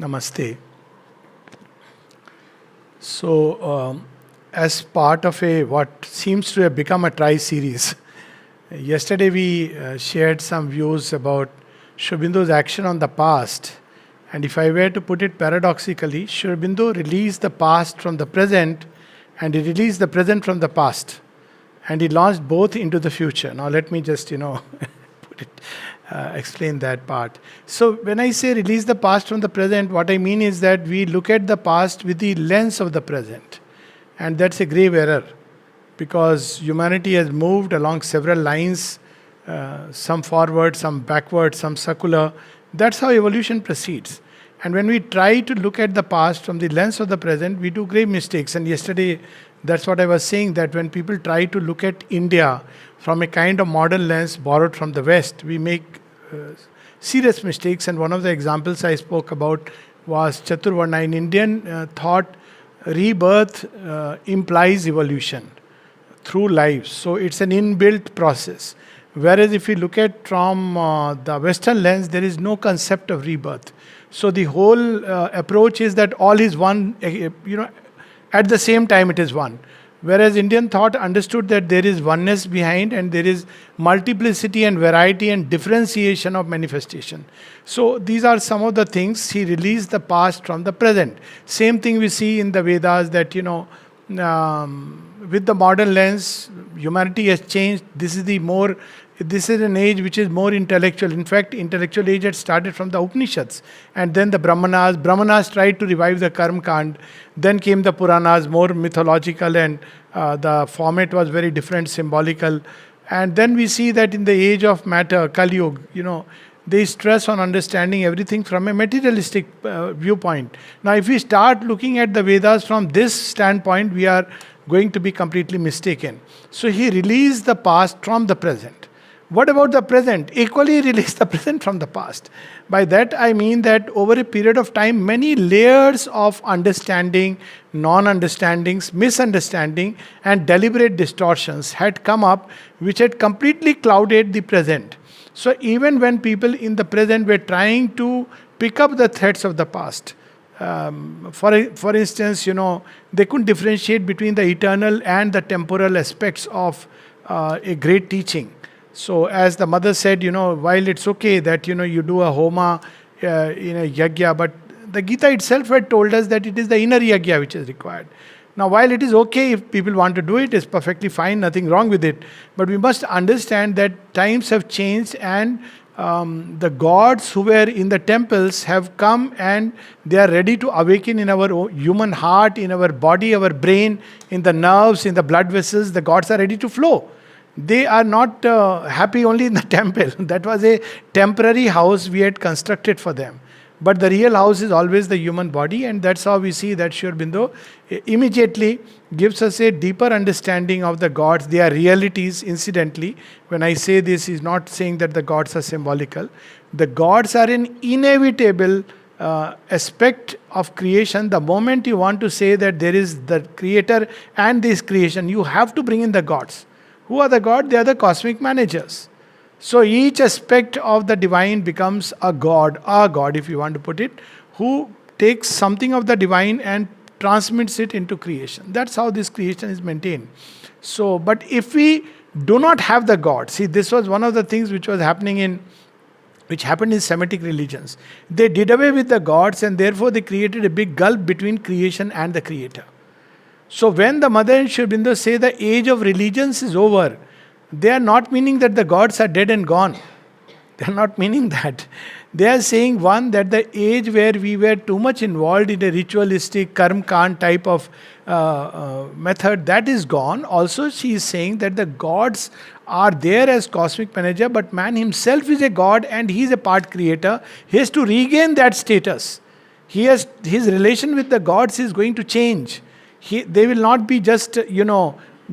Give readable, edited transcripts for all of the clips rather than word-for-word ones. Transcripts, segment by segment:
Namaste. As part of a what seems to have become a tri-series, yesterday we shared some views about Sri Aurobindo's action on the past. And if I were to put it paradoxically, Sri Aurobindo released the past from the present, and he released the present from the past, and he launched both into the future. Now let me just put it, explain that part. So when I say release the past from the present, what I mean is that we look at the past with the lens of the present, and that's a grave error, because humanity has moved along several lines, some forward, some backward, some circular. That's how evolution proceeds. And when we try to look at the past from the lens of the present, we do grave mistakes. And yesterday, that's what I was saying, that when people try to look at India from a kind of modern lens borrowed from the West, we make serious mistakes. And one of the examples I spoke about was Chaturvarna. In Indian thought, rebirth implies evolution through lives. So it's an inbuilt process. Whereas if you look at from the Western lens, there is no concept of rebirth. So the whole approach is that all is one, at the same time it is one. Whereas Indian thought understood that there is oneness behind, and there is multiplicity and variety and differentiation of manifestation. So these are some of the things. He released the past from the present. Same thing we see in the Vedas, that with the modern lens, humanity has changed. This is an age which is more intellectual. In fact, intellectual age had started from the Upanishads. And then the Brahmanas. Brahmanas tried to revive the Karma Kand. Then came the Puranas, more mythological, and the format was very different, symbolical. And then we see that in the age of matter, Kali Yuga, they stress on understanding everything from a materialistic viewpoint. Now, if we start looking at the Vedas from this standpoint, we are going to be completely mistaken. So he released the past from the present. What about the present? Equally release the present from the past. By that I mean that over a period of time, many layers of understanding, non-understandings, misunderstanding, and deliberate distortions had come up, which had completely clouded the present. So even when people in the present were trying to pick up the threads of the past, for instance, they couldn't differentiate between the eternal and the temporal aspects of a great teaching. So as the mother said, while it's okay that, you do a homa in a yagya, but the Gita itself had told us that it is the inner yagya which is required. Now, while it is okay if people want to do it, it's perfectly fine, nothing wrong with it. But we must understand that times have changed, and the gods who were in the temples have come, and they are ready to awaken in our human heart, in our body, our brain, in the nerves, in the blood vessels. The gods are ready to flow. They are not happy only in the temple. That was a temporary house we had constructed for them. But the real house is always the human body, and that's how we see that Sri Aurobindo immediately gives us a deeper understanding of the gods. They are realities, incidentally. When I say this, he's not saying that the gods are symbolical. The gods are an inevitable aspect of creation. The moment you want to say that there is the creator and this creation, you have to bring in the gods. Who are the gods? They are the cosmic managers. So each aspect of the divine becomes a god, if you want to put it, who takes something of the divine and transmits it into creation. That's how this creation is maintained. So, but if we do not have the god, see, this was one of the things which happened in Semitic religions. They did away with the gods, and therefore they created a big gulf between creation and the creator. So when the mother and Sri Aurobindo say the age of religions is over, they are not meaning that the gods are dead and gone. They are not meaning that. They are saying, one, that the age where we were too much involved in a ritualistic karma kand type of method, that is gone. Also, she is saying that the gods are there as cosmic manager, but man himself is a god and he is a part creator. He has to regain that status. His relation with the gods is going to change. They will not be just,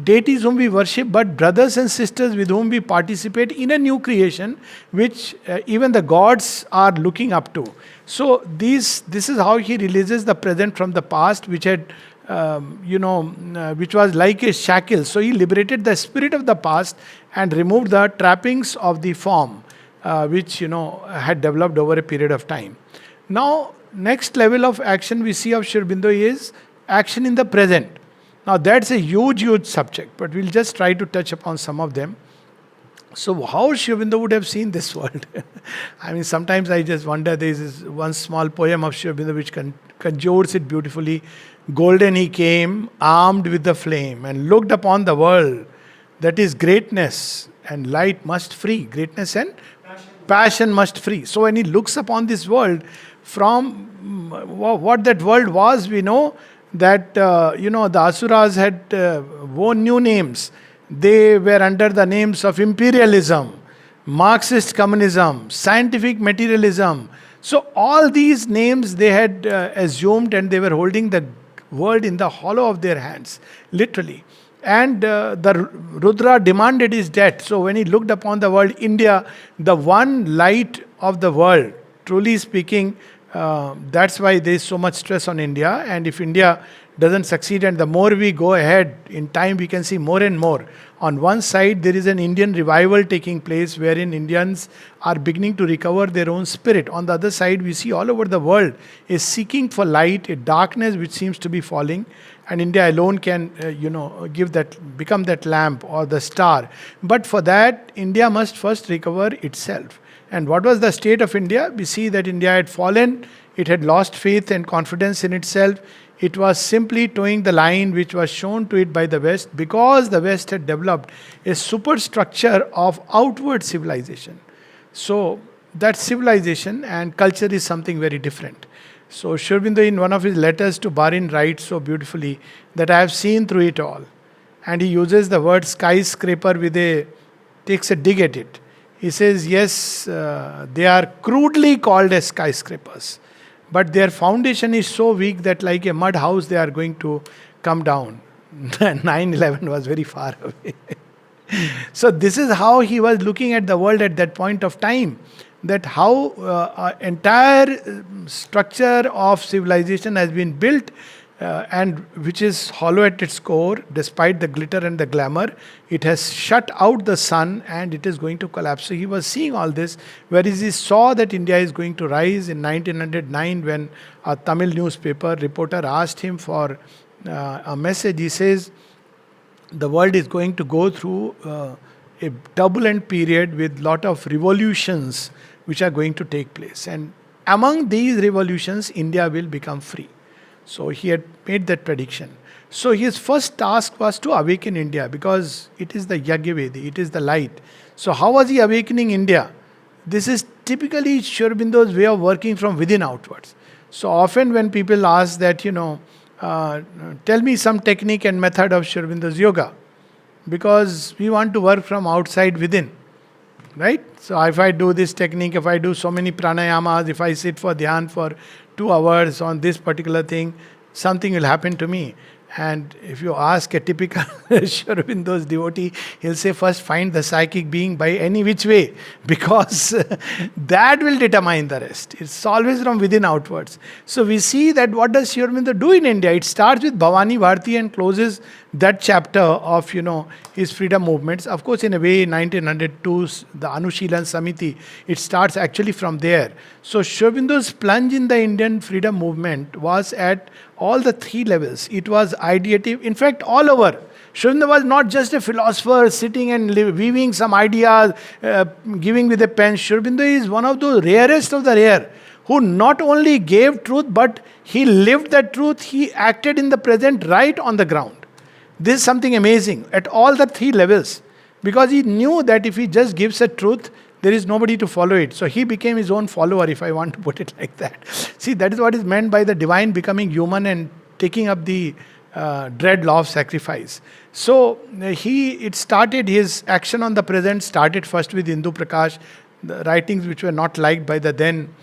deities whom we worship, but brothers and sisters with whom we participate in a new creation, which even the gods are looking up to. So this is how he releases the present from the past, which had, which was like a shackle. So he liberated the spirit of the past and removed the trappings of the form, which had developed over a period of time. Now, next level of action we see of Sri Aurobindo is action in the present. Now that's a huge, huge subject, but we'll just try to touch upon some of them. So how Sri Aurobindo would have seen this world? I mean, sometimes I just wonder. There is this one small poem of Sri Aurobindo which conjures it beautifully. Golden he came, armed with the flame, and looked upon the world. That is greatness and light must free. Greatness and passion must free. So when he looks upon this world, from what that world was, we know that the Asuras had worn new names. They were under the names of imperialism, Marxist communism, scientific materialism. So all these names they had assumed, and they were holding the world in the hollow of their hands, literally. And the Rudra demanded his death. So when he looked upon the world, India, the one light of the world, truly speaking, that's why there is so much stress on India. And if India doesn't succeed, and the more we go ahead in time, we can see more and more. On one side, there is an Indian revival taking place wherein Indians are beginning to recover their own spirit. On the other side, we see all over the world is seeking for light, a darkness which seems to be falling, and India alone can, become that lamp or the star. But for that, India must first recover itself. And what was the state of India? We see that India had fallen, it had lost faith and confidence in itself. It was simply towing the line which was shown to it by the West, because the West had developed a superstructure of outward civilization. So that civilization and culture is something very different. So Sri Aurobindo, in one of his letters to Barin, writes so beautifully that I have seen through it all. And he uses the word skyscraper takes a dig at it. He says, yes, they are crudely called as skyscrapers, but their foundation is so weak that like a mud house they are going to come down. 9/11 was very far away. So this is how he was looking at the world at that point of time, that how entire structure of civilization has been built, and which is hollow at its core. Despite the glitter and the glamour, it has shut out the sun and it is going to collapse. So he was seeing all this, whereas he saw that India is going to rise in 1909 when a Tamil newspaper reporter asked him for a message. He says, the world is going to go through a turbulent period with lot of revolutions which are going to take place. And among these revolutions, India will become free. So he had made that prediction. So his first task was to awaken India, because it is the Yagyavedi, it is the light. So how was he awakening India? This is typically Sri Aurobindo's way of working from within outwards. So often when people ask that, tell me some technique and method of Sri Aurobindo's yoga, because we want to work from outside within. Right? So if I do this technique, if I do so many pranayamas, if I sit for dhyan for 2 hours on this particular thing, something will happen to me. And if you ask a typical Sri Aurobindo's devotee, he'll say, first find the psychic being by any which way, because that will determine the rest. It's always from within outwards. So we see that what does Sri Aurobindo do in India? It starts with Bhavani Bharati and closes that chapter of, his freedom movements. Of course, in a way, 1902, the Anushilan Samiti, it starts actually from there. So Sri Aurobindo's plunge in the Indian freedom movement was at all the 3 levels. It was ideative. In fact, all over. Sri Aurobindo was not just a philosopher sitting and weaving some ideas, giving with a pen. Sri Aurobindo is one of the rarest of the rare, who not only gave truth, but he lived that truth. He acted in the present right on the ground. This is something amazing at all the 3 levels, because he knew that if he just gives a truth, there is nobody to follow it. So he became his own follower, if I want to put it like that. See, that is what is meant by the divine becoming human and taking up the dread law of sacrifice. So it started, his action on the present started first with Hindu Prakash, the writings which were not liked by the then,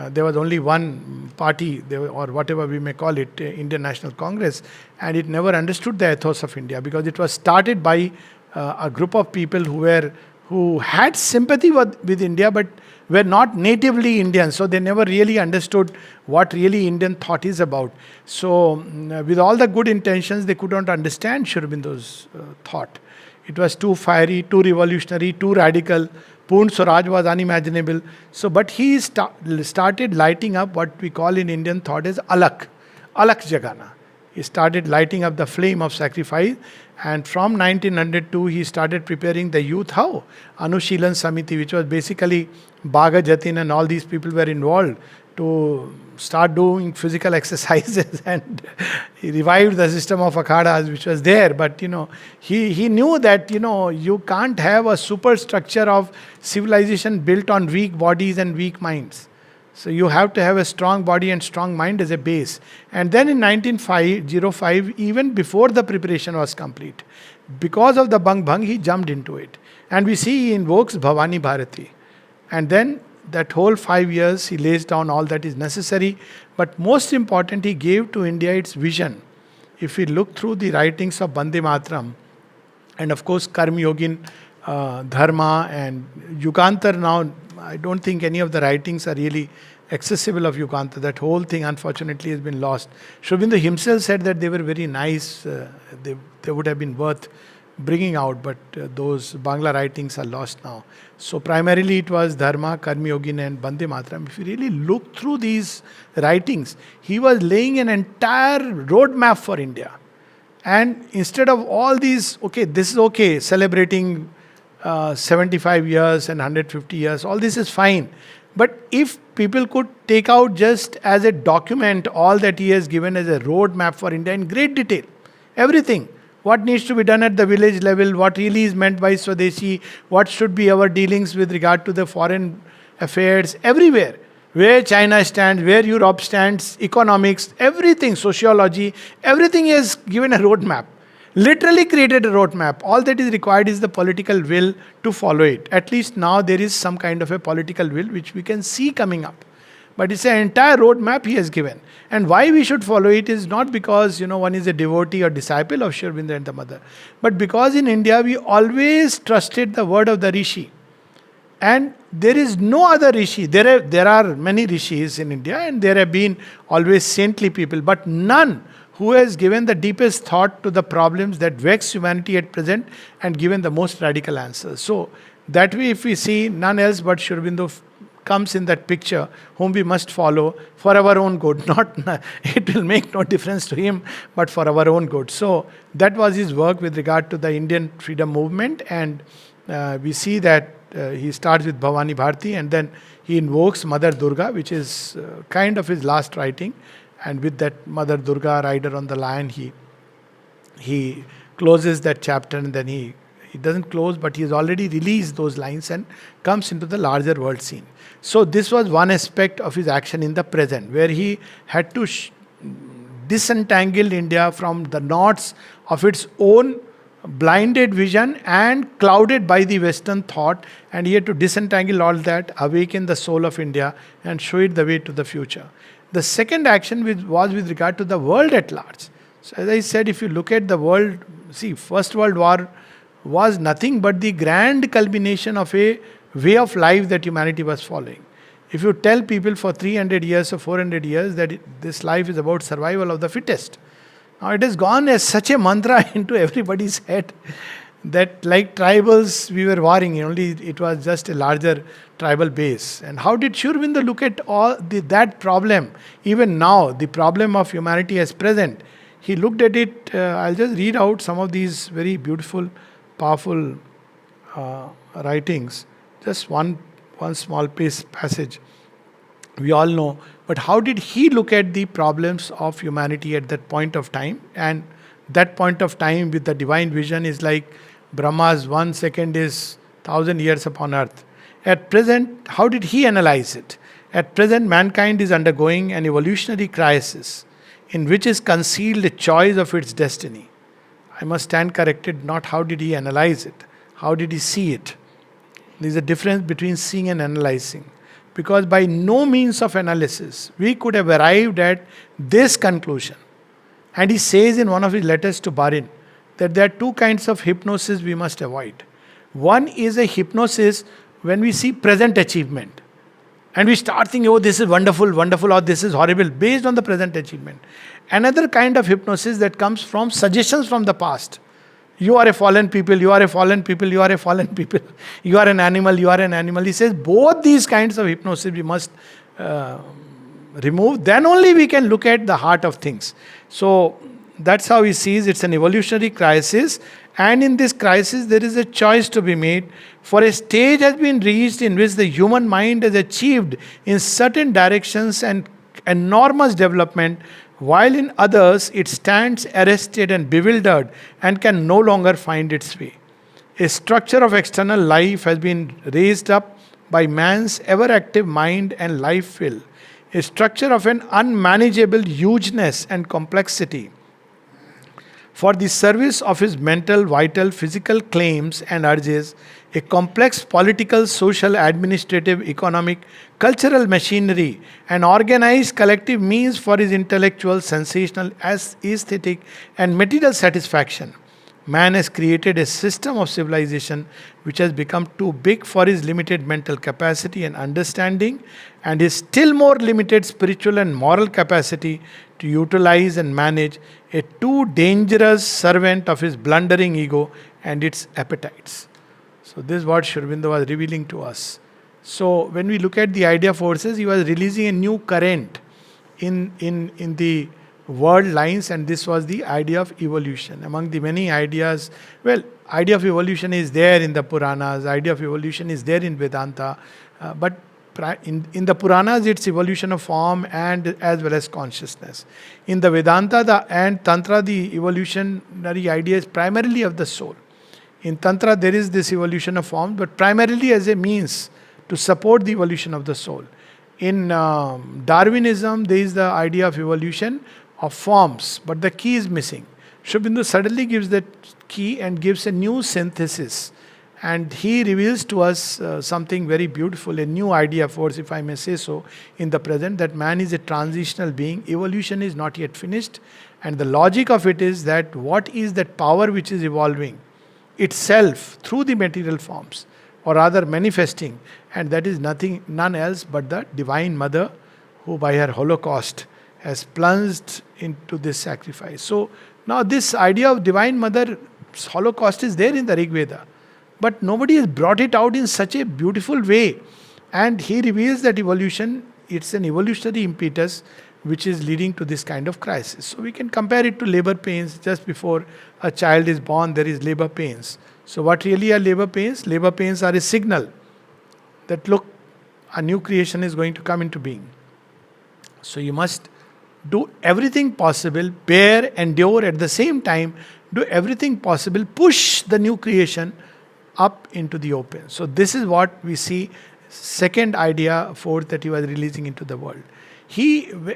there was only one party, or whatever we may call it, Indian National Congress, and it never understood the ethos of India, because it was started by a group of people who had sympathy with India, but were not natively Indian. So they never really understood what really Indian thought is about. So with all the good intentions, they could not understand Sri Aurobindo's thought. It was too fiery, too revolutionary, too radical. Purn Swaraj was unimaginable. So, but he started lighting up what we call in Indian thought as alak jagana. He started lighting up the flame of sacrifice, and from 1902 he started preparing the youth. How? Anushilan Samiti, which was basically Bhaga Jatin and all these people were involved to start doing physical exercises and he revived the system of akhadas which was there. But he knew that you can't have a superstructure of civilization built on weak bodies and weak minds. So you have to have a strong body and strong mind as a base. And then in 1905, even before the preparation was complete, because of the Bang Bhang, he jumped into it. And we see he invokes Bhavani Bharati. And then that whole 5 years, he lays down all that is necessary. But most important, he gave to India its vision. If we look through the writings of Bande Matram, and of course Karma Yogin, Dharma and Yugantar now, I don't think any of the writings are really accessible of Yugantar. That whole thing unfortunately has been lost. Sri Aurobindo himself said that they were very nice, they would have been worth bringing out, but those Bangla writings are lost now. So primarily it was Dharma, Karma Yogin and Bande Matram. If you really look through these writings, he was laying an entire roadmap for India. And instead of all these, okay, this is okay, celebrating 75 years and 150 years, all this is fine. But if people could take out just as a document all that he has given as a roadmap for India in great detail, everything, what needs to be done at the village level, what really is meant by Swadeshi, what should be our dealings with regard to the foreign affairs, everywhere, where China stands, where Europe stands, economics, everything, sociology, everything is given a roadmap. Literally created a roadmap. All that is required is the political will to follow it. At least now there is some kind of a political will which we can see coming up. But it's an entire roadmap he has given. And why we should follow it is not because one is a devotee or disciple of Sri Aurobindo and the mother, but because in India we always trusted the word of the Rishi. And there is no other Rishi. There are many Rishis in India and there have been always saintly people, but none who has given the deepest thought to the problems that vex humanity at present and given the most radical answers. So that way, if we see, none else but Sri Aurobindo comes in that picture, whom we must follow for our own good. Not it will make no difference to him, but for our own good. So that was his work with regard to the Indian freedom movement, and we see that he starts with Bhavani Bharati, and then he invokes Mother Durga, which is kind of his last writing. And with that Mother Durga rider on the lion, he closes that chapter, and then he doesn't close, but he has already released those lines and comes into the larger world scene. So this was one aspect of his action in the present, where he had to disentangle India from the knots of its own blinded vision and clouded by the Western thought, and he had to disentangle all that, awaken the soul of India and show it the way to the future. The second action was with regard to the world at large. So as I said, if you look at the world, see, First World War was nothing but the grand culmination of a way of life that humanity was following. If you tell people for 300 years or 400 years that this life is about survival of the fittest, now it has gone as such a mantra into everybody's head that like tribals we were warring, only it was just a larger tribal base. And how did Sri Aurobindo look at all that problem? Even now, the problem of humanity as present, he looked at it. I'll just read out some of these very beautiful, powerful writings. Just one small passage. We all know. But how did he look at the problems of humanity at that point of time? And that point of time with the divine vision is like Brahma's 1 second is 1,000 years upon earth. At present, how did he analyze it? At present, mankind is undergoing an evolutionary crisis in which is concealed a choice of its destiny. I must stand corrected, not how did he analyze it, how did he see it. There is a difference between seeing and analyzing. Because by no means of analysis, we could have arrived at this conclusion. And he says in one of his letters to Barin, that there are two kinds of hypnosis we must avoid. One is a hypnosis when we see present achievement. And we start thinking, oh, this is wonderful, or this is horrible, based on the present achievement. Another kind of hypnosis that comes from suggestions from the past. You are a fallen people, you are a fallen people, you are a fallen people. You are an animal, you are an animal. He says both these kinds of hypnosis we must uh, remove. Then only we can look at the heart of things. So that's how he sees it's an evolutionary crisis. And in this crisis, there is a choice to be made. For a stage has been reached in which the human mind has achieved in certain directions and enormous development, while in others it stands arrested and bewildered and can no longer find its way. A structure of external life has been raised up by man's ever active mind and life will, a structure of an unmanageable hugeness and complexity for the service of his mental, vital, physical claims and urges, a complex political, social, administrative, economic, cultural machinery, an organized collective means for his intellectual, sensational, aesthetic, and material satisfaction. Man has created a system of civilization which has become too big for his limited mental capacity and understanding, and his still more limited spiritual and moral capacity to utilize and manage, a too dangerous servant of his blundering ego and its appetites. So, this is what Sri Aurobindo was revealing to us. So, when we look at the idea forces, he was releasing a new current in the world lines, and this was the idea of evolution. Among the many ideas, well, idea of evolution is there in the Puranas, idea of evolution is there in Vedanta, but in the Puranas it's evolution of form and as well as consciousness. In the Vedanta and Tantra, the evolutionary idea is primarily of the soul. In Tantra there is this evolution of form, but primarily as a means to support the evolution of the soul. In Darwinism there is the idea of evolution of forms, but the key is missing. Sri Aurobindo suddenly gives that key and gives a new synthesis, and he reveals to us something very beautiful, a new idea force, if I may say so, in the present, that man is a transitional being, evolution is not yet finished, and the logic of it is that what is that power which is evolving itself through the material forms, or rather manifesting, and that is none else but the Divine Mother, who by her Holocaust has plunged into this sacrifice. So now this idea of Divine Mother's Holocaust is there in the Rig Veda, but nobody has brought it out in such a beautiful way. And he reveals that evolution, it's an evolutionary impetus which is leading to this kind of crisis. So we can compare it to labor pains. Just before a child is born, there is labor pains. So what really are labor pains? Labor pains are a signal that look, a new creation is going to come into being. So you must do everything possible, bear, endure, at the same time, do everything possible, push the new creation up into the open. So this is what we see, second idea, fourth, that he was releasing into the world.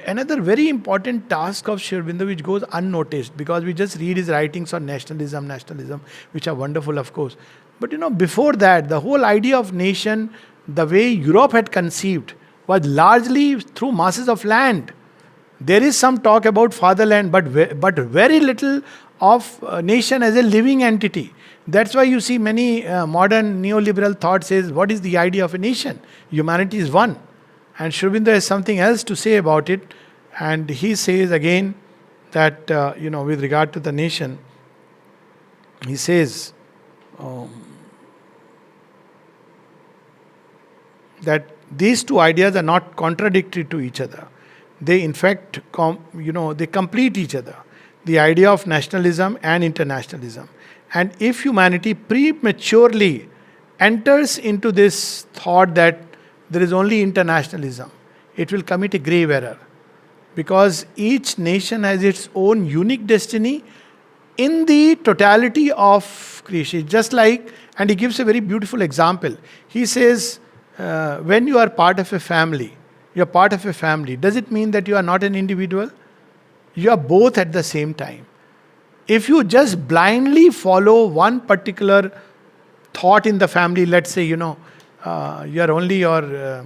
Another very important task of Sri Aurobindo which goes unnoticed, because we just read his writings on nationalism, which are wonderful of course. But before that, the whole idea of nation, the way Europe had conceived, was largely through masses of land. There is some talk about fatherland, but very little of nation as a living entity. That's why you see many modern neoliberal thought says, what is the idea of a nation? Humanity is one. And Sri Aurobindo has something else to say about it. And he says again that, with regard to the nation, he says that these two ideas are not contradictory to each other. They in fact, they complete each other. The idea of nationalism and internationalism. And if humanity prematurely enters into this thought that there is only internationalism, it will commit a grave error. Because each nation has its own unique destiny in the totality of creation. Just like, and he gives a very beautiful example. He says, when you are part of a family, you are part of a family. Does it mean that you are not an individual? You are both at the same time. If you just blindly follow one particular thought in the family, let's say, you are only your,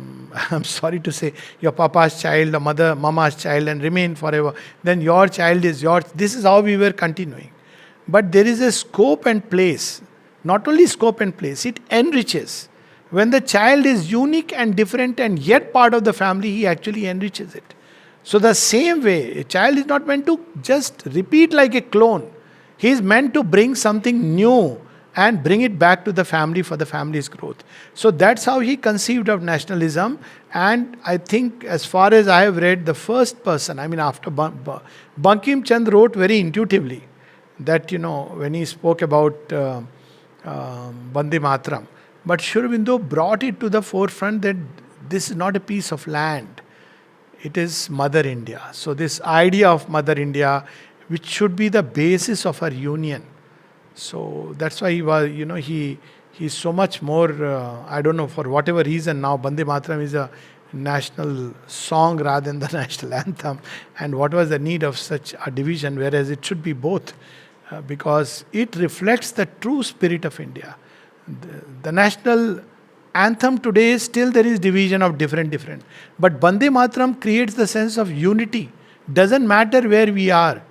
I'm sorry to say, your papa's child or mama's child and remain forever, then your child is yours. This is how we were continuing. But there is a scope and place. Not only scope and place, it enriches. When the child is unique and different and yet part of the family, he actually enriches it. So the same way, a child is not meant to just repeat like a clone. He is meant to bring something new and bring it back to the family for the family's growth. So that's how he conceived of nationalism. And I think, as far as I have read, the first person, I mean, after Bankim Chand wrote very intuitively that, when he spoke about Bande Matram. But Sri Aurobindo brought it to the forefront that this is not a piece of land, it is Mother India. So, this idea of Mother India, which should be the basis of our union. So, that's why he was, he's so much more, I don't know, for whatever reason now, Bande Matram is a national song rather than the national anthem. And what was the need of such a division, whereas it should be both, because it reflects the true spirit of India. The national anthem today, still there is division of different. But Bande Matram creates the sense of unity. Doesn't matter where we are,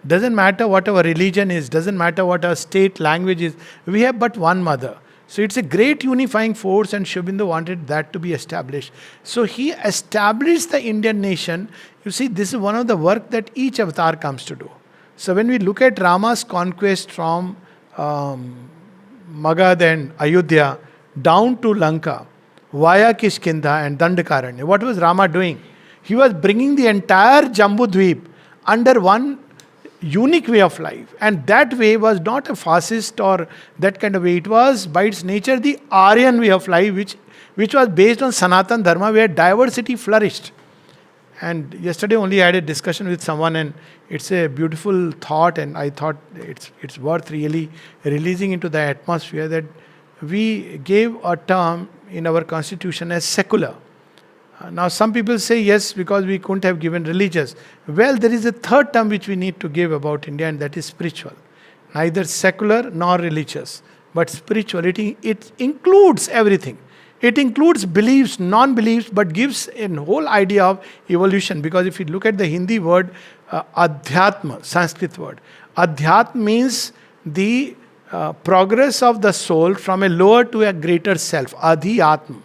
doesn't matter what our religion is, doesn't matter what our state language is, we have but one mother. So it's a great unifying force, and Sri Aurobindo wanted that to be established. So he established the Indian nation. You see, this is one of the work that each avatar comes to do. So when we look at Rama's conquest from Magad and Ayodhya down to Lanka, via Kishkinda and Dandakaranya, what was Rama doing? He was bringing the entire Jambudvip under one unique way of life. And that way was not a fascist or that kind of way. It was by its nature the Aryan way of life, which was based on Sanatan Dharma, where diversity flourished. And yesterday only I had a discussion with someone, and it's a beautiful thought, and I thought it's worth really releasing into the atmosphere that we gave a term in our constitution as secular. Now some people say yes, because we couldn't have given religious. Well, there is a third term which we need to give about India, and that is spiritual. Neither secular nor religious, but spiritual. It includes everything. It includes beliefs, non-beliefs, but gives a whole idea of evolution. Because if you look at the Hindi word, adhyatma, Sanskrit word. Adhyatma means the progress of the soul from a lower to a greater self, adhyatma.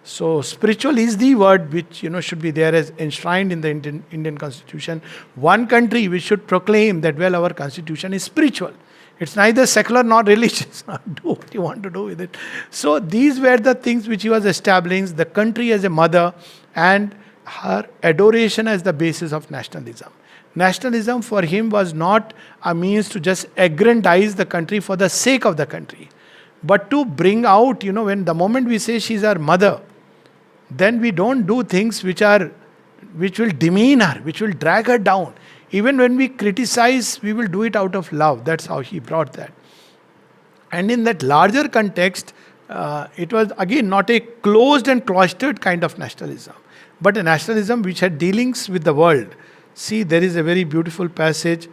So spiritual is the word which should be there as enshrined in the Indian constitution. One country which should proclaim that, well, our constitution is spiritual. It's neither secular nor religious. Do what you want to do with it. So these were the things which he was establishing, the country as a mother and her adoration as the basis of nationalism. Nationalism for him was not a means to just aggrandize the country for the sake of the country, but to bring out, when the moment we say she's our mother, then we don't do things which will demean her, which will drag her down. Even when we criticize, we will do it out of love. That's how he brought that. And in that larger context, it was again not a closed and cloistered kind of nationalism, but a nationalism which had dealings with the world. See, there is a very beautiful passage.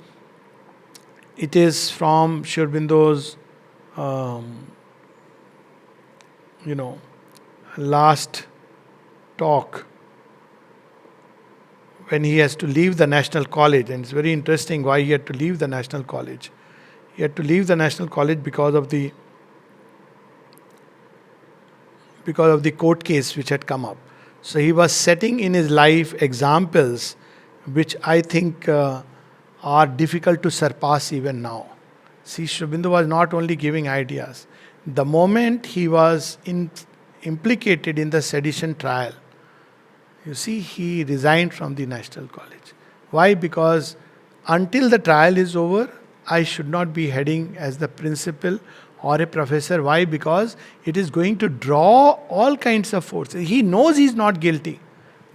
It is from Sri Aurobindo's, last talk, when he has to leave the National College. And it's very interesting why he had to leave the National College. He had to leave the National College because of the court case which had come up. So he was setting in his life examples which I think are difficult to surpass even now. See, Sri Aurobindo was not only giving ideas. The moment he was implicated in the sedition trial, you see, he resigned from the National College. Why? Because until the trial is over, I should not be heading as the principal or a professor. Why? Because it is going to draw all kinds of forces. He knows he is not guilty.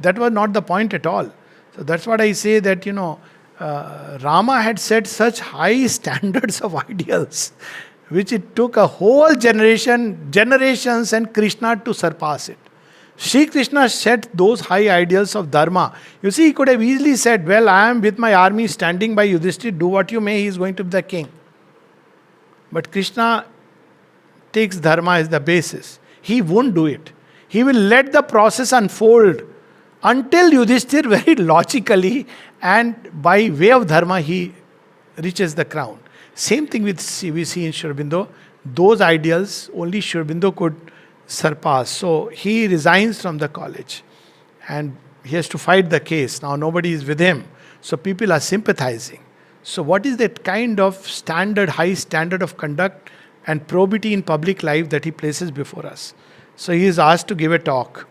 That was not the point at all. So that's what I say that, Rama had set such high standards of ideals, which it took a whole generations and Krishna to surpass it. Sri Krishna set those high ideals of dharma. You see, he could have easily said, well, I am with my army standing by Yudhishthira, do what you may, he is going to be the king. But Krishna takes dharma as the basis. He won't do it. He will let the process unfold until Yudhishthira very logically and by way of dharma he reaches the crown. Same thing we see in Sri Aurobindo. Those ideals only Sri Aurobindo could surpass. So he resigns from the college and he has to fight the case. Now nobody is with him. So people are sympathizing. So, what is that kind of standard, high standard of conduct and probity in public life that he places before us? So, he is asked to give a talk.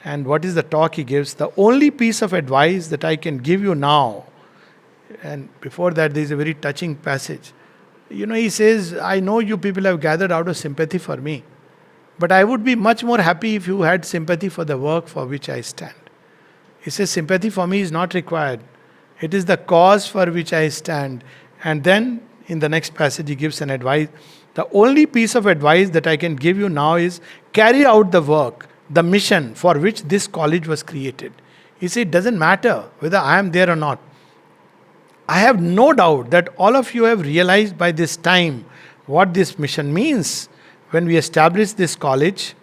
And what is the talk he gives? The only piece of advice that I can give you now. And before that, there is a very touching passage. He says, I know you people have gathered out of sympathy for me, but I would be much more happy if you had sympathy for the work for which I stand. He says, sympathy for me is not required. It is the cause for which I stand. And then in the next passage, he gives an advice. The only piece of advice that I can give you now is carry out the work, the mission for which this college was created. He said, it doesn't matter whether I am there or not. I have no doubt that all of you have realized by this time what this mission means. When we established this college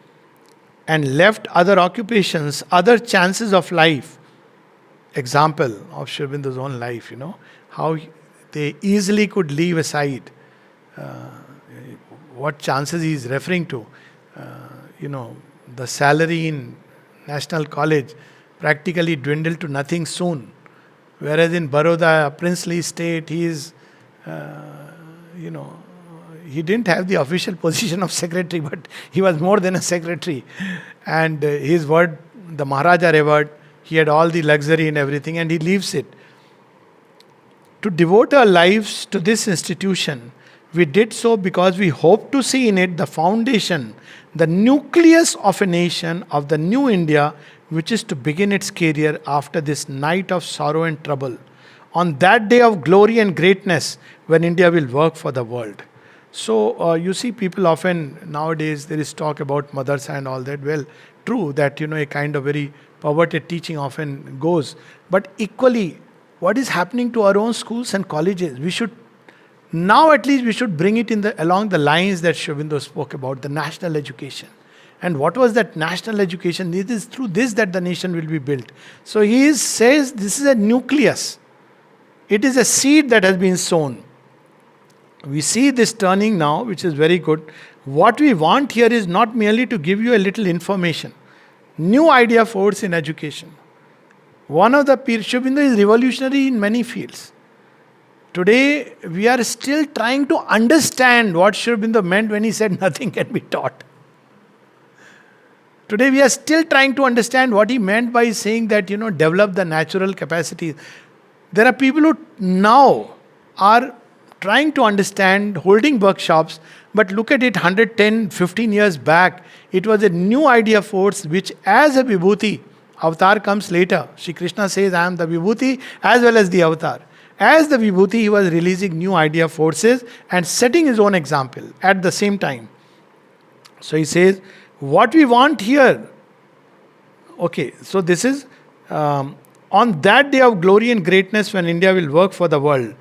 and left other occupations, other chances of life, example of Sri Aurobindo's own life, how they easily could leave aside what chances he is referring to. The salary in National College practically dwindled to nothing soon. Whereas in Baroda, princely state, he is, he didn't have the official position of secretary, but he was more than a secretary. And his word, the Maharaja revered, he had all the luxury and everything, and he leaves it. To devote our lives to this institution, we did so because we hoped to see in it the foundation, the nucleus of a nation, of the new India, which is to begin its career after this night of sorrow and trouble, on that day of glory and greatness when India will work for the world. So you see, people often nowadays there is talk about madrasa and all that. Well, true that a kind of very perverted teaching often goes, but equally, what is happening to our own schools and colleges? We should now at least we should bring it along the lines that Sri Aurobindo spoke about, the national education. And what was that national education? It is through this that the nation will be built. So he says this is a nucleus. It is a seed that has been sown. We see this turning now, which is very good. What we want here is not merely to give you a little information. New idea force in education. One of the Sri Aurobindo is revolutionary in many fields. Today, we are still trying to understand what Sri Aurobindo meant when he said nothing can be taught. Today, we are still trying to understand what he meant by saying that, develop the natural capacities. There are people who now are trying to understand, holding workshops, but look at it 110, 15 years back. It was a new idea force which, as a Vibhuti, avatar comes later. Shri Krishna says, I am the Vibhuti as well as the avatar. As the Vibhuti, he was releasing new idea forces and setting his own example at the same time. So he says, what we want here, okay, so this is on that day of glory and greatness when India will work for the world.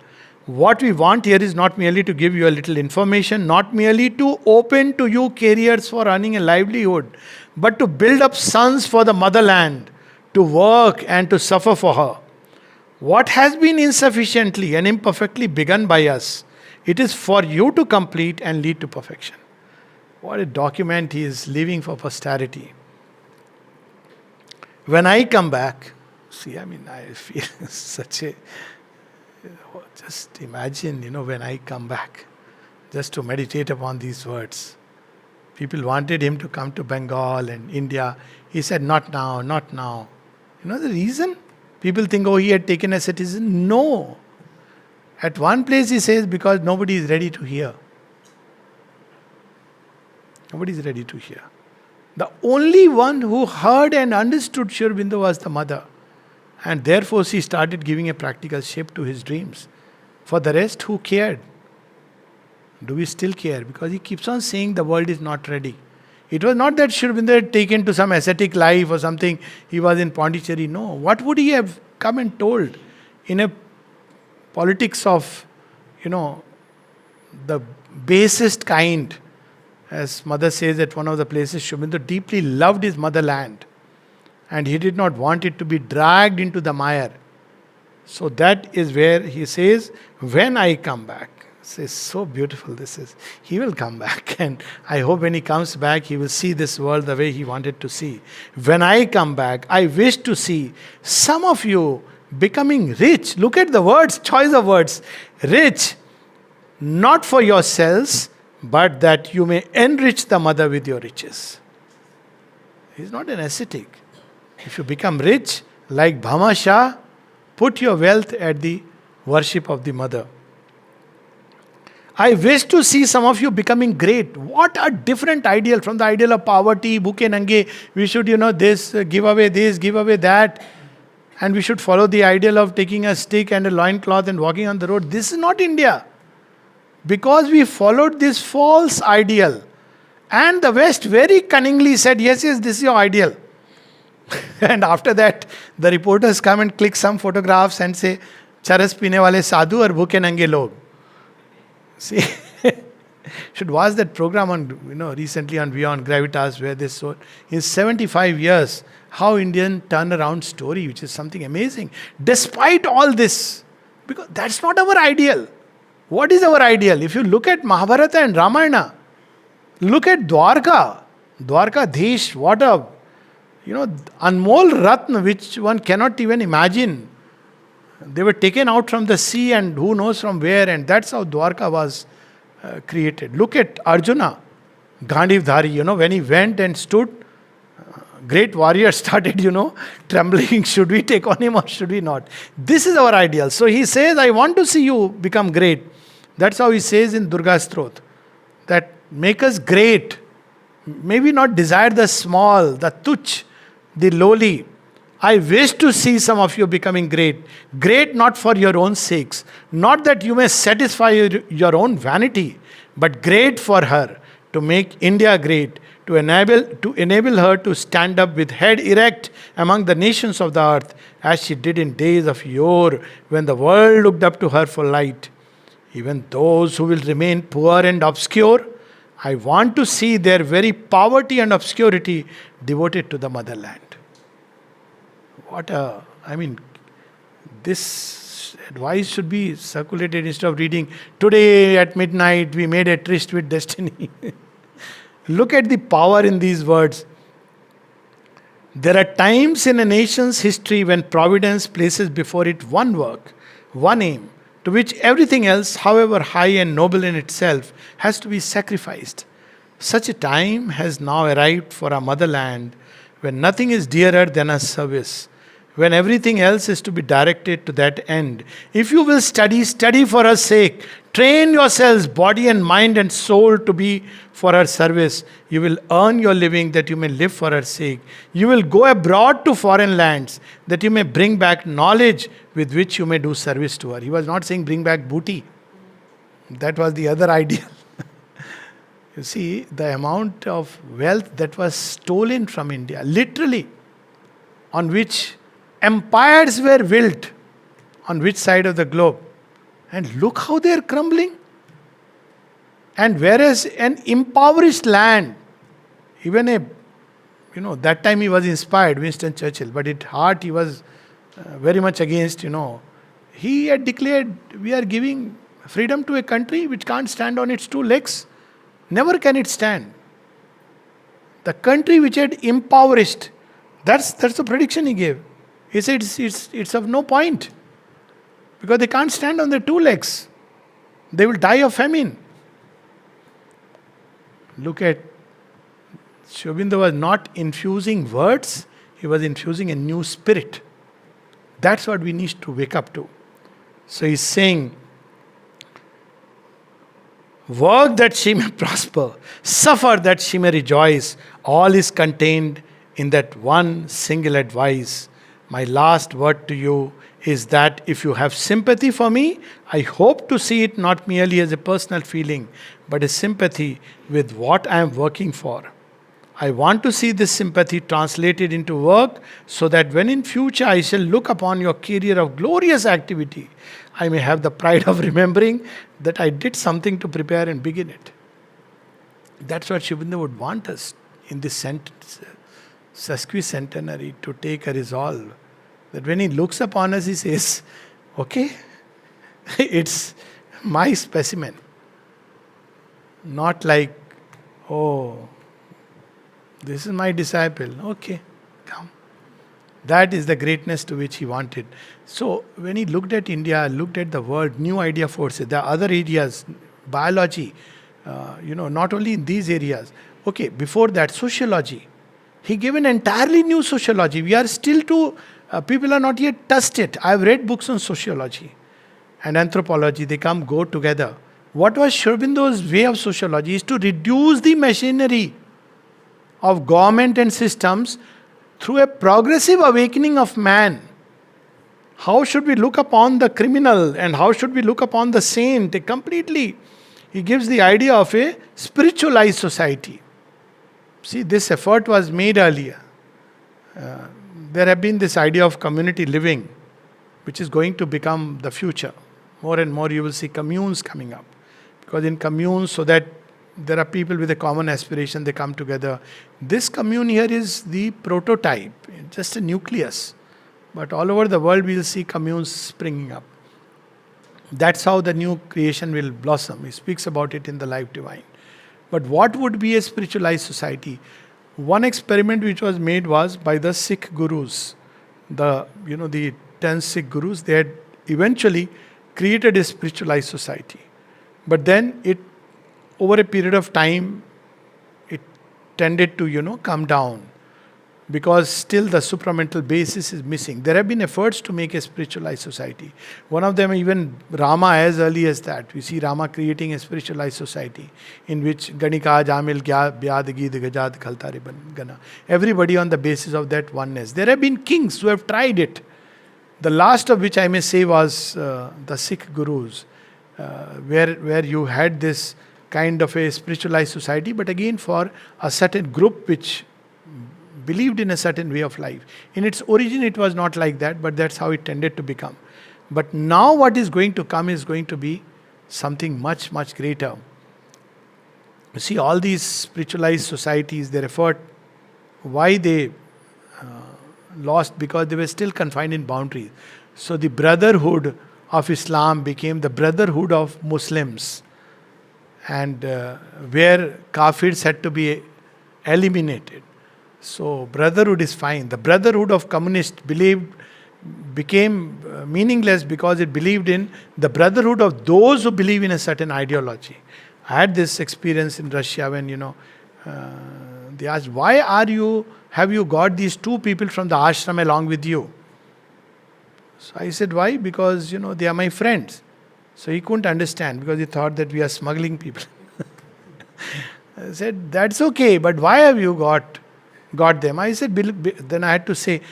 What we want here is not merely to give you a little information, not merely to open to you careers for earning a livelihood, but to build up sons for the motherland, to work and to suffer for her. What has been insufficiently and imperfectly begun by us, it is for you to complete and lead to perfection. What a document he is leaving for posterity. When I come back, I feel such a... Just imagine, when I come back, just to meditate upon these words. People wanted him to come to Bengal and India. He said, not now, not now. You know the reason? People think, he had taken a citizen. No. At one place he says, because nobody is ready to hear. Nobody is ready to hear. The only one who heard and understood Sri Aurobindo was the mother. And therefore she started giving a practical shape to his dreams. For the rest, who cared? Do we still care? Because he keeps on saying the world is not ready. It was not that Sri Aurobindo had taken to some ascetic life or something. He was in Pondicherry. No. What would he have come and told in a politics of, the basest kind? As mother says at one of the places, Sri Aurobindo deeply loved his motherland. And he did not want it to be dragged into the mire. So that is where he says, when I come back. It's so beautiful this is. He will come back. And I hope when he comes back, he will see this world the way he wanted to see. When I come back, I wish to see some of you becoming rich. Look at the words, choice of words. Rich, not for yourselves, but that you may enrich the mother with your riches. He's not an ascetic. If you become rich, like Bhama Shah, put your wealth at the worship of the mother. I wish to see some of you becoming great. What a different ideal from the ideal of poverty, bhuke nange. We should, this, give away this, give away that. And we should follow the ideal of taking a stick and a loincloth and walking on the road. This is not India. Because we followed this false ideal. And the West very cunningly said, yes, this is your ideal. And after that, the reporters come and click some photographs and say, charas pine wale sadhu aur bhuke nange log. See, should watch that program on, recently on Beyond Gravitas, where they saw in 75 years how Indian turnaround story, which is something amazing. Despite all this, because that's not our ideal. What is our ideal? If you look at Mahabharata and Ramayana, look at Dwarka, Dhesh, what a Anmol Ratna, which one cannot even imagine. They were taken out from the sea and who knows from where, and that's how Dwarka was created. Look at Arjuna, Gandhivdhari, when he went and stood, great warrior started, trembling. Should we take on him or should we not? This is our ideal. So he says, I want to see you become great. That's how he says in Durga Strot, that make us great. Maybe not desire the small, the tuch, the lowly. I wish to see some of you becoming great. Great not for your own sakes. Not that you may satisfy your own vanity, but great for her, to make India great, to enable her to stand up with head erect among the nations of the earth, as she did in days of yore, when the world looked up to her for light. Even those who will remain poor and obscure, I want to see their very poverty and obscurity devoted to the motherland. This advice should be circulated instead of reading, today at midnight we made a tryst with destiny. Look at the power in these words. There are times in a nation's history when providence places before it one work, one aim, to which everything else, however high and noble in itself, has to be sacrificed. Such a time has now arrived for our motherland, when nothing is dearer than our service, when everything else is to be directed to that end. If you will study, study for her sake. Train yourselves, body and mind and soul, to be for her service. You will earn your living that you may live for her sake. You will go abroad to foreign lands that you may bring back knowledge with which you may do service to her. He was not saying bring back booty. That was the other ideal. You see, the amount of wealth that was stolen from India, literally, on which empires were built, on which side of the globe. And look how they are crumbling. And whereas an impoverished land, even that time he was inspired, Winston Churchill, but at heart he was very much against, he had declared, we are giving freedom to a country which can't stand on its two legs. Never can it stand. The country which had impoverished, that's the prediction he gave. He said it's of no point. Because they can't stand on their two legs. They will die of famine. Look at, Sri Aurobindo was not infusing words, he was infusing a new spirit. That's what we need to wake up to. So he's saying, work that she may prosper, suffer that she may rejoice. All is contained in that one single advice. My last word to you is that if you have sympathy for me, I hope to see it not merely as a personal feeling, but a sympathy with what I am working for. I want to see this sympathy translated into work, so that when in future I shall look upon your career of glorious activity, I may have the pride of remembering that I did something to prepare and begin it. That's what Sri Aurobindo would want us in this sesquicentenary to take a resolve. That when he looks upon us, he says, okay, it's my specimen. Not like, oh, this is my disciple. Okay, come. That is the greatness to which he wanted. So when he looked at India, looked at the world, new idea forces, the other areas, biology, not only in these areas. Okay, before that, sociology. He gave an entirely new sociology. We are still people are not yet touched it. I've read books on sociology and anthropology. They go together. What was Sri Aurobindo's way of sociology is to reduce the machinery of government and systems through a progressive awakening of man. How should we look upon the criminal and how should we look upon the saint? Completely, he gives the idea of a spiritualized society. See, this effort was made earlier. There have been this idea of community living, which is going to become the future. More and more you will see communes coming up. Because in communes, so that there are people with a common aspiration, they come together. This commune here is the prototype, just a nucleus. But all over the world we will see communes springing up. That's how the new creation will blossom. He speaks about it in the Life Divine. But what would be a spiritualized society? One experiment which was made was by the Sikh gurus. The 10 Sikh gurus, they had eventually created a spiritualized society. But then over a period of time, it tended to, come down. Because still the supramental basis is missing. There have been efforts to make a spiritualized society. One of them, even Rama, as early as that. We see Rama creating a spiritualized society in which Ganika, Jamil, Byad, Gid, Gajad, Khaltari, Gana. Everybody on the basis of that oneness. There have been kings who have tried it. The last of which I may say was the Sikh gurus, where you had this kind of a spiritualized society, but again for a certain group which believed in a certain way of life. In its origin, it was not like that, but that's how it tended to become. But now what is going to come is going to be something much, much greater. You see, all these spiritualized societies, their effort, why they lost? Because they were still confined in boundaries. So the brotherhood of Islam became the brotherhood of Muslims. And where kafirs had to be eliminated. So brotherhood is fine. The brotherhood of communists became meaningless because it believed in the brotherhood of those who believe in a certain ideology. I had this experience in Russia when they asked, why have you got these two people from the ashram along with you? So I said, why? Because they are my friends. So he couldn't understand because he thought that we are smuggling people. I said, that's okay, but why have you got them? I said, then I had to say,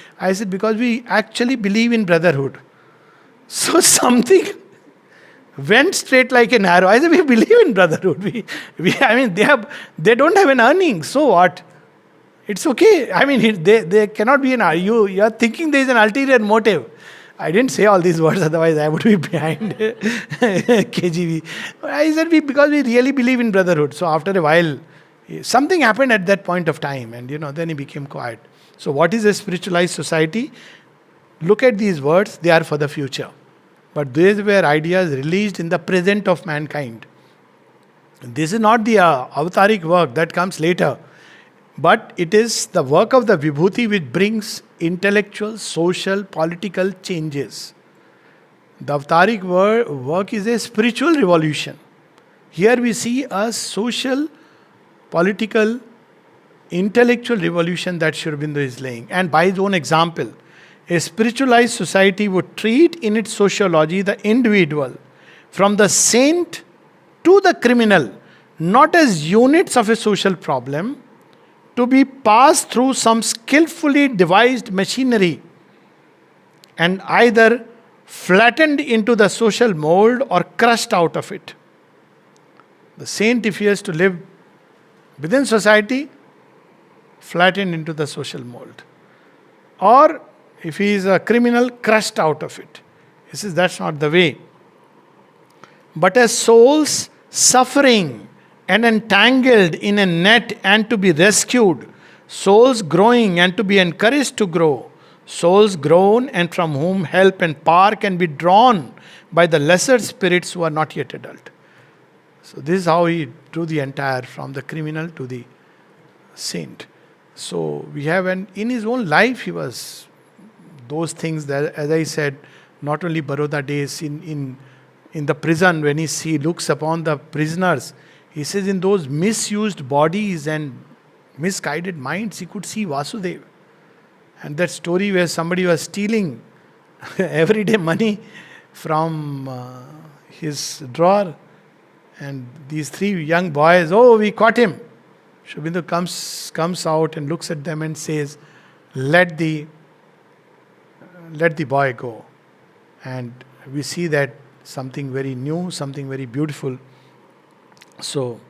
because we actually believe in brotherhood. So something went straight like an arrow. I said, we believe in brotherhood. They don't have an earning. So what? It's okay. They cannot be you are thinking there is an ulterior motive. I didn't say all these words, otherwise I would be behind KGV. I said, because we really believe in brotherhood. So after a while, something happened at that point of time, and then he became quiet. So what is a spiritualized society? Look at these words, they are for the future. But these were ideas released in the present of mankind. This is not the avataric work that comes later. But it is the work of the Vibhuti which brings intellectual, social, political changes. The avataric work is a spiritual revolution. Here we see a social, political, intellectual revolution that Sri Aurobindo is laying. And by his own example, a spiritualized society would treat in its sociology the individual from the saint to the criminal, not as units of a social problem, to be passed through some skillfully devised machinery and either flattened into the social mold or crushed out of it. The saint, if he has to live within society, flattened into the social mold. Or if he is a criminal, crushed out of it. He says that's not the way. But as souls suffering and entangled in a net and to be rescued, souls growing and to be encouraged to grow, souls grown and from whom help and power can be drawn by the lesser spirits who are not yet adult. So this is how he drew the entire, from the criminal to the saint. So we have, and in his own life he was those things that, as I said, not only Baroda days, in the prison, when he looks upon the prisoners, he says in those misused bodies and misguided minds, he could see Vasudev. And that story where somebody was stealing everyday money from his drawer, and these three young boys, oh, we caught him. Sri Aurobindo comes out and looks at them and says, let the boy go. And we see that something very new, something very beautiful. So,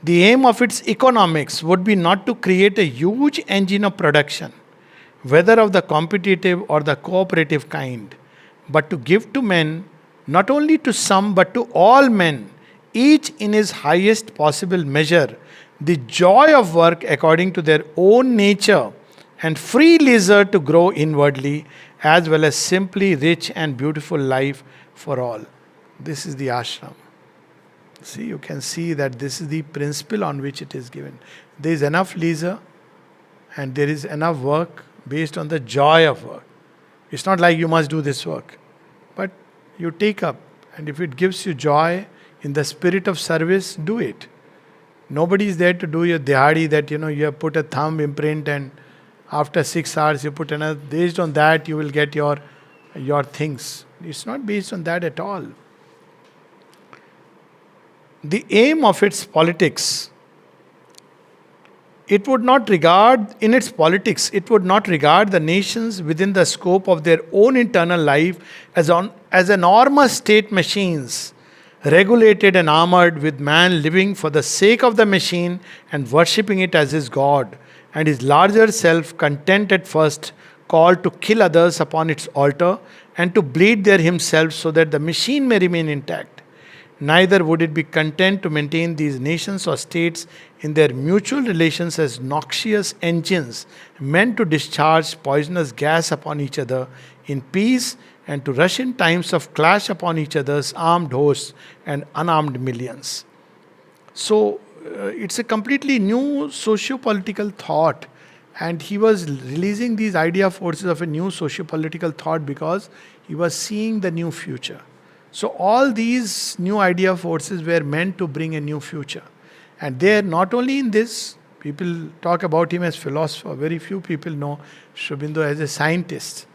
the aim of its economics would be not to create a huge engine of production, whether of the competitive or the cooperative kind, but to give to men, not only to some but to all men, each in his highest possible measure, the joy of work according to their own nature, and free leisure to grow inwardly, as well as simply rich and beautiful life for all. This is the ashram. See, you can see that this is the principle on which it is given. There is enough leisure and there is enough work based on the joy of work. It's not like you must do this work, but you take up, and if it gives you joy in the spirit of service, do it. Nobody is there to do your dihadi that you have put a thumb imprint and after 6 hours you put another. Based on that you will get your things. It's not based on that at all. The aim of its politics, it would not regard the nations within the scope of their own internal life as enormous state machines, regulated and armored, with man living for the sake of the machine and worshipping it as his God, and his larger self content at first, called to kill others upon its altar and to bleed there himself so that the machine may remain intact. Neither would it be content to maintain these nations or states in their mutual relations as noxious engines meant to discharge poisonous gas upon each other in peace, and to rush in times of clash upon each other's armed hosts and unarmed millions. So, it's a completely new socio-political thought, and he was releasing these idea forces of a new socio-political thought because he was seeing the new future. So all these new idea forces were meant to bring a new future. And they are not only in this, people talk about him as philosopher. Very few people know Sri Aurobindo as a scientist.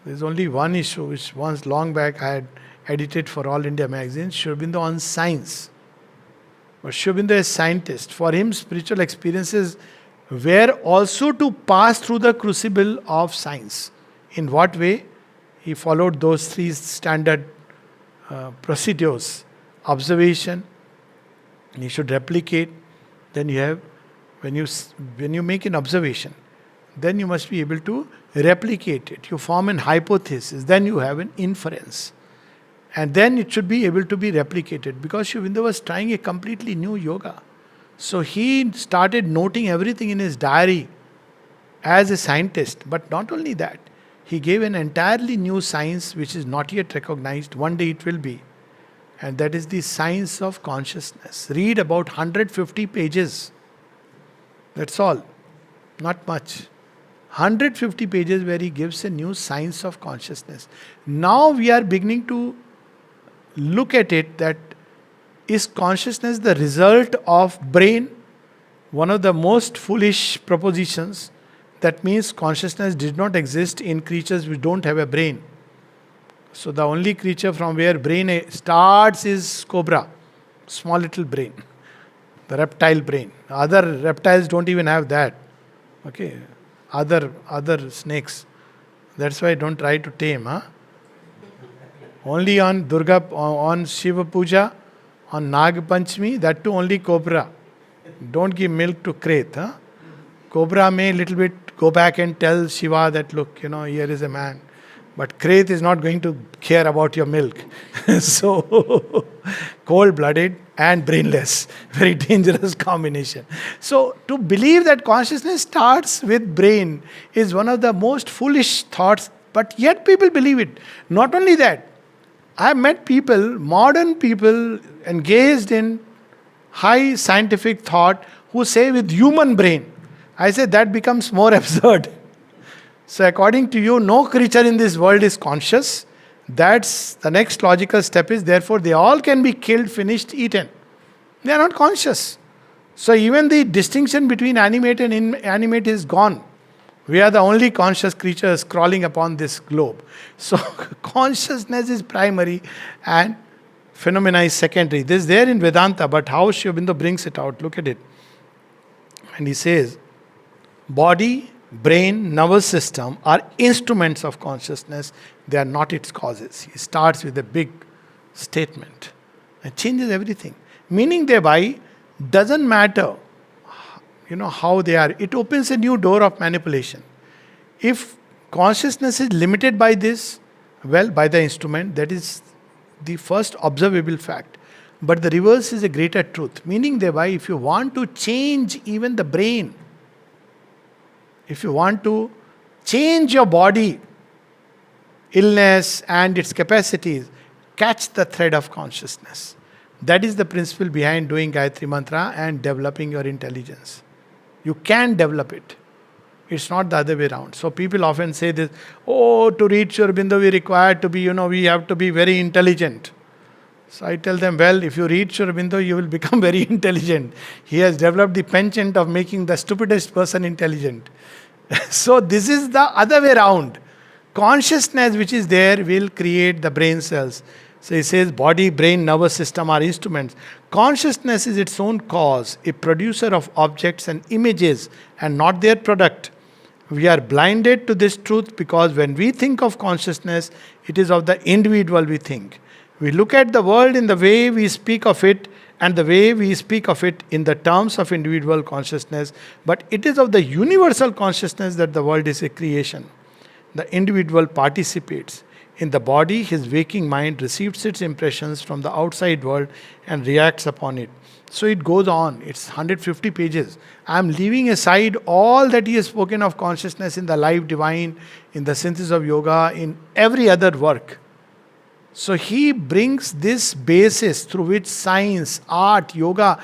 There's only one issue which once long back I had edited for All India magazine, Sri Aurobindo on science. But Sri Aurobindo is a scientist. For him, spiritual experiences were also to pass through the crucible of science. In what way? He followed those three standard procedures: observation, and you should replicate. Then you have, when you make an observation, then you must be able to replicate it. You form an hypothesis, then you have an inference, and then it should be able to be replicated. Because Sri Aurobindo was trying a completely new yoga, so he started noting everything in his diary as a scientist. But not only that, he gave an entirely new science which is not yet recognized. One day it will be. And that is the science of consciousness. Read about 150 pages. That's all. Not much. 150 pages where he gives a new science of consciousness. Now we are beginning to look at it, that is consciousness the result of brain? One of the most foolish propositions. That means consciousness did not exist in creatures which don't have a brain. So the only creature from where brain starts is cobra, small little brain, the reptile brain. Other reptiles don't even have that. Okay, other snakes. That's why don't try to tame. Only on Durga, on Shiva Puja, on Nag Panchami, that too only cobra. Don't give milk to Kret. Cobra may little bit go back and tell Shiva that, look, here is a man. But Kret is not going to care about your milk. So, cold-blooded and brainless. Very dangerous combination. So, to believe that consciousness starts with brain is one of the most foolish thoughts, but yet people believe it. Not only that, I have met people, modern people, engaged in high scientific thought, who say with human brain. I say that becomes more absurd. So according to you, no creature in this world is conscious. That's the next logical step is, therefore they all can be killed, finished, eaten. They are not conscious. So even the distinction between animate and inanimate is gone. We are the only conscious creatures crawling upon this globe. So consciousness is primary and phenomena is secondary. This is there in Vedanta, but how Sri Aurobindo brings it out, look at it. And he says, body, brain, nervous system are instruments of consciousness. They are not its causes. He starts with a big statement and changes everything. Meaning thereby, doesn't matter how they are. It opens a new door of manipulation. If consciousness is limited by this, well, by the instrument, that is the first observable fact. But the reverse is a greater truth. Meaning thereby, if you want to change even the brain, if you want to change your body, illness and its capacities, catch the thread of consciousness. That is the principle behind doing Gayatri Mantra and developing your intelligence. You can develop it. It's not the other way around. So people often say this, to reach Sri Aurobindo we require to be, we have to be very intelligent. So I tell them, well, if you reach Sri Aurobindo, you will become very intelligent. He has developed the penchant of making the stupidest person intelligent. So this is the other way around. Consciousness which is there will create the brain cells. So he says body, brain, nervous system are instruments. Consciousness is its own cause, a producer of objects and images and not their product. We are blinded to this truth because when we think of consciousness, it is of the individual we think. We look at the world in the way we speak of it and the way we speak of it in the terms of individual consciousness, but it is of the universal consciousness that the world is a creation. The individual participates. In the body, his waking mind receives its impressions from the outside world and reacts upon it. So it goes on. It's 150 pages. I am leaving aside all that he has spoken of consciousness in the Life Divine, in the Synthesis of Yoga, in every other work. So he brings this basis through which science, art, yoga,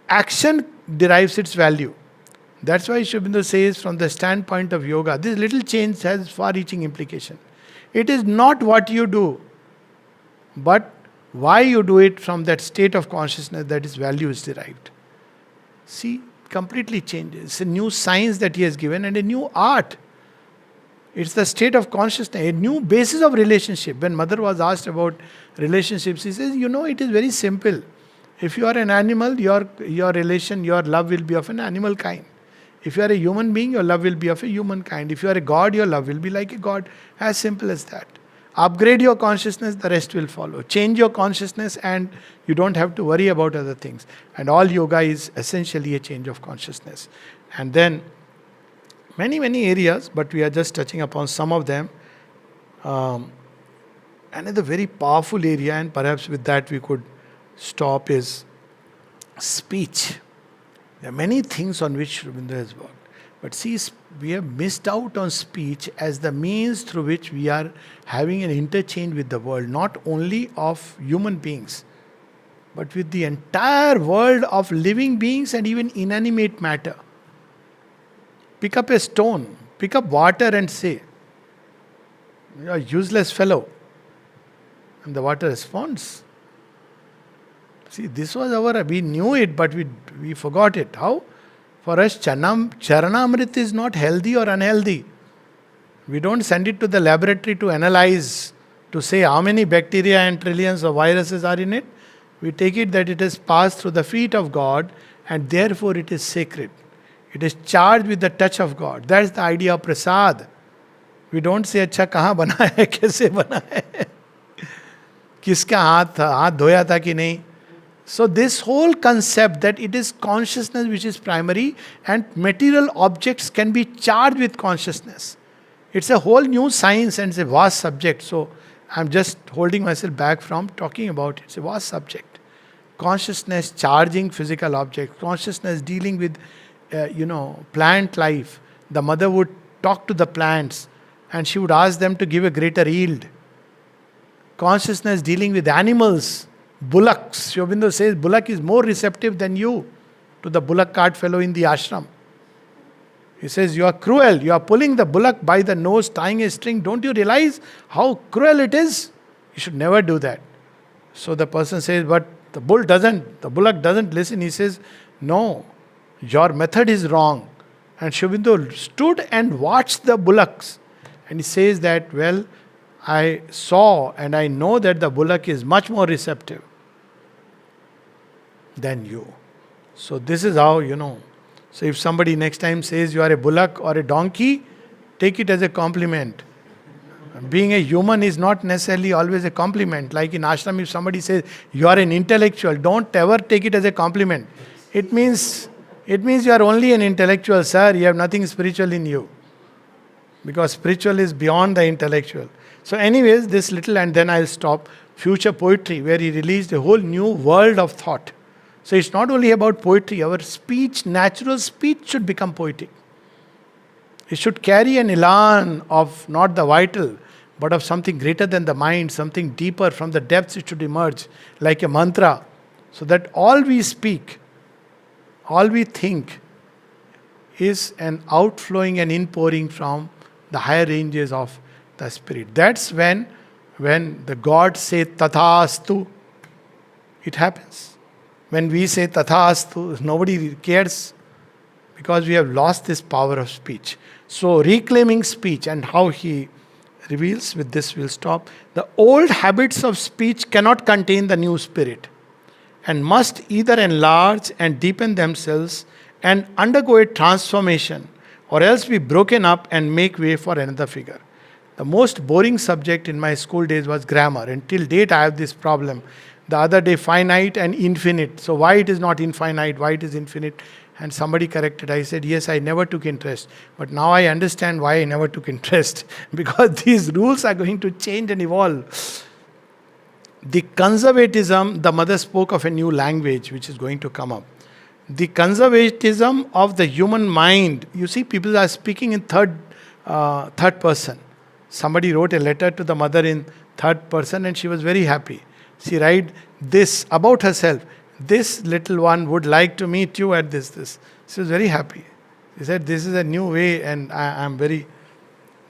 action derives its value. That's why Sri Aurobindo says from the standpoint of yoga, this little change has far-reaching implication. It is not what you do, but why you do it from that state of consciousness that its value is derived. See, completely changes. It's a new science that he has given and a new art. It's the state of consciousness, a new basis of relationship. When Mother was asked about relationships, he says, it is very simple. If you are an animal, your relation, your love will be of an animal kind. If you are a human being, your love will be of a human kind. If you are a god, your love will be like a god. As simple as that. Upgrade your consciousness, the rest will follow. Change your consciousness and you don't have to worry about other things. And all yoga is essentially a change of consciousness. And then, many areas, but we are just touching upon some of them. Another very powerful area, and perhaps with that we could stop, is speech. There are many things on which Sri Aurobindo has worked. But see, we have missed out on speech as the means through which we are having an interchange with the world, not only of human beings, but with the entire world of living beings and even inanimate matter. Pick up a stone, pick up water and say, "You are a useless fellow." And the water responds. See, this was we knew it, but we forgot it. How? For us, Charanamrit is not healthy or unhealthy. We don't send it to the laboratory to analyze, to say how many bacteria and trillions of viruses are in it. We take it that it has passed through the feet of God and therefore it is sacred. It is charged with the touch of God. That's the idea of prasad. We don't say, अच्छा कहाँ बना है, कैसे बना है, किसका हाथ धोया था कि नहीं. So this whole concept that it is consciousness which is primary and material objects can be charged with consciousness. It's a whole new science and it's a vast subject. So I'm just holding myself back from talking about it. It's a vast subject. Consciousness charging physical objects. Consciousness dealing with, plant life. The mother would talk to the plants and she would ask them to give a greater yield. Consciousness dealing with animals. Bullocks. Sri Aurobindo says bullock is more receptive than you to the bullock cart fellow in the ashram. He says, you are cruel. You are pulling the bullock by the nose, tying a string. Don't you realize how cruel it is? You should never do that. So the person says, but the bullock doesn't listen. He says, no, your method is wrong. And Sri Aurobindo stood and watched the bullocks. And he says that, well, I saw and I know that the bullock is much more receptive than you. So this is how, So if somebody next time says you are a bullock or a donkey, take it as a compliment. Being a human is not necessarily always a compliment. Like in ashram, if somebody says you are an intellectual, don't ever take it as a compliment. It means you are only an intellectual, sir. You have nothing spiritual in you. Because spiritual is beyond the intellectual. So anyways, this little, and then I'll stop, Future Poetry, where he released a whole new world of thought. So it's not only about poetry. Our speech, natural speech should become poetic. It should carry an elan of not the vital, but of something greater than the mind, something deeper from the depths. It should emerge like a mantra, so that all we speak, all we think is an outflowing and inpouring from the higher ranges of the spirit. That's when the gods say Tathastu, it happens. When we say Tathastu, nobody cares, because we have lost this power of speech. So reclaiming speech, and how he reveals, with this we'll stop. The old habits of speech cannot contain the new spirit, and must either enlarge and deepen themselves and undergo a transformation, or else be broken up and make way for another figure. The most boring subject in my school days was grammar. Until date I have this problem. The other day, finite and infinite. So why it is not infinite, why it is infinite? And somebody corrected. I said, yes, I never took interest. But now I understand why I never took interest. Because these rules are going to change and evolve. The conservatism, the mother spoke of a new language which is going to come up. The conservatism of the human mind. You see, people are speaking in third person. Somebody wrote a letter to the mother in third person and she was very happy. She wrote this about herself. This little one would like to meet you at this. She was very happy. She said, this is a new way, and I am very...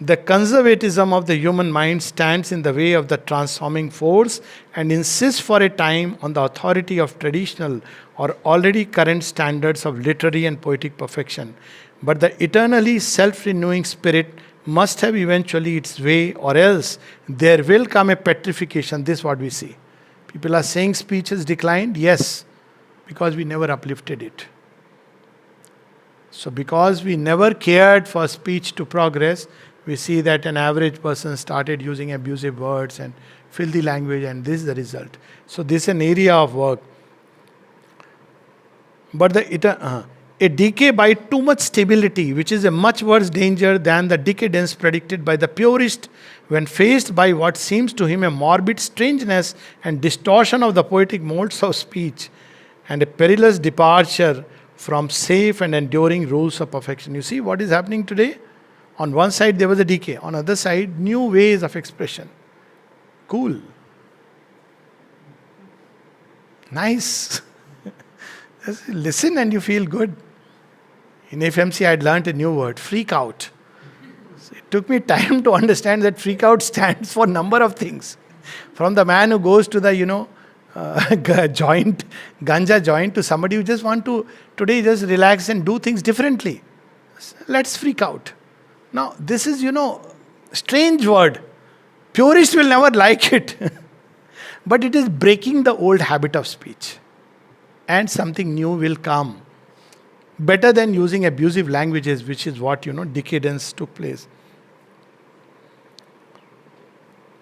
The conservatism of the human mind stands in the way of the transforming force and insists for a time on the authority of traditional or already current standards of literary and poetic perfection. But the eternally self-renewing spirit must have eventually its way, or else there will come a petrification. This is what we see. People are saying speech has declined. Yes, because we never uplifted it. So because we never cared for speech to progress, we see that an average person started using abusive words and filthy language, and this is the result. So this is an area of work. But a decay by too much stability, which is a much worse danger than the decadence predicted by the purist when faced by what seems to him a morbid strangeness and distortion of the poetic molds of speech, and a perilous departure from safe and enduring rules of perfection. You see what is happening today? On one side there was a decay, on the other side new ways of expression. Cool. Nice. Listen and you feel good. In FMC I had learnt a new word, freak out. So it took me time to understand that freak out stands for a number of things. From the man who goes to the, ganja joint, to somebody who just want to today just relax and do things differently. Let's freak out. Now this is, strange word. Purists will never like it. But it is breaking the old habit of speech. And something new will come. Better than using abusive languages, which is what, decadence took place.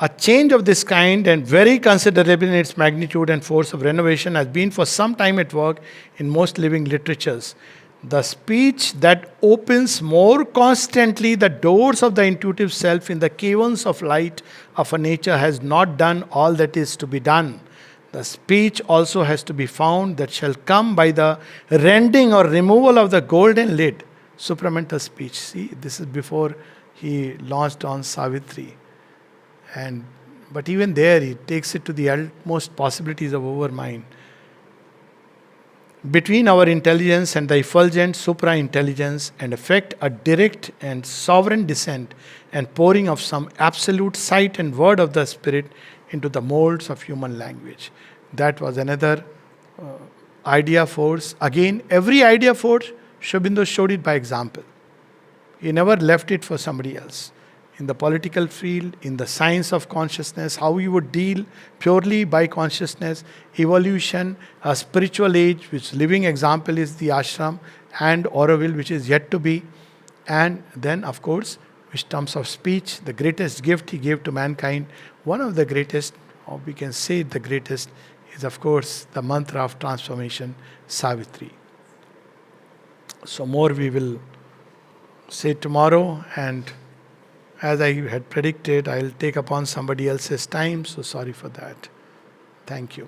A change of this kind, and very considerable in its magnitude and force of renovation, has been for some time at work in most living literatures. The speech that opens more constantly the doors of the intuitive self in the caverns of light of a nature has not done all that is to be done. The speech also has to be found that shall come by the rending or removal of the golden lid. Supramental speech. See, this is before he launched on Savitri. But even there, he takes it to the utmost possibilities of overmind. between our intelligence and the effulgent supra-intelligence, and effect a direct and sovereign descent and pouring of some absolute sight and word of the Spirit into the molds of human language. That was another idea force. Again, every idea force, Sri Aurobindo showed it by example. He never left it for somebody else. In the political field, in the science of consciousness, how you would deal purely by consciousness, evolution, a spiritual age, which living example is the ashram, and Auroville, which is yet to be. And then, of course, which terms of speech, the greatest gift he gave to mankind, one of the greatest, or we can say the greatest, is of course the mantra of transformation, Savitri. So more we will say tomorrow, and as I had predicted, I'll take upon somebody else's time, so sorry for that. Thank you.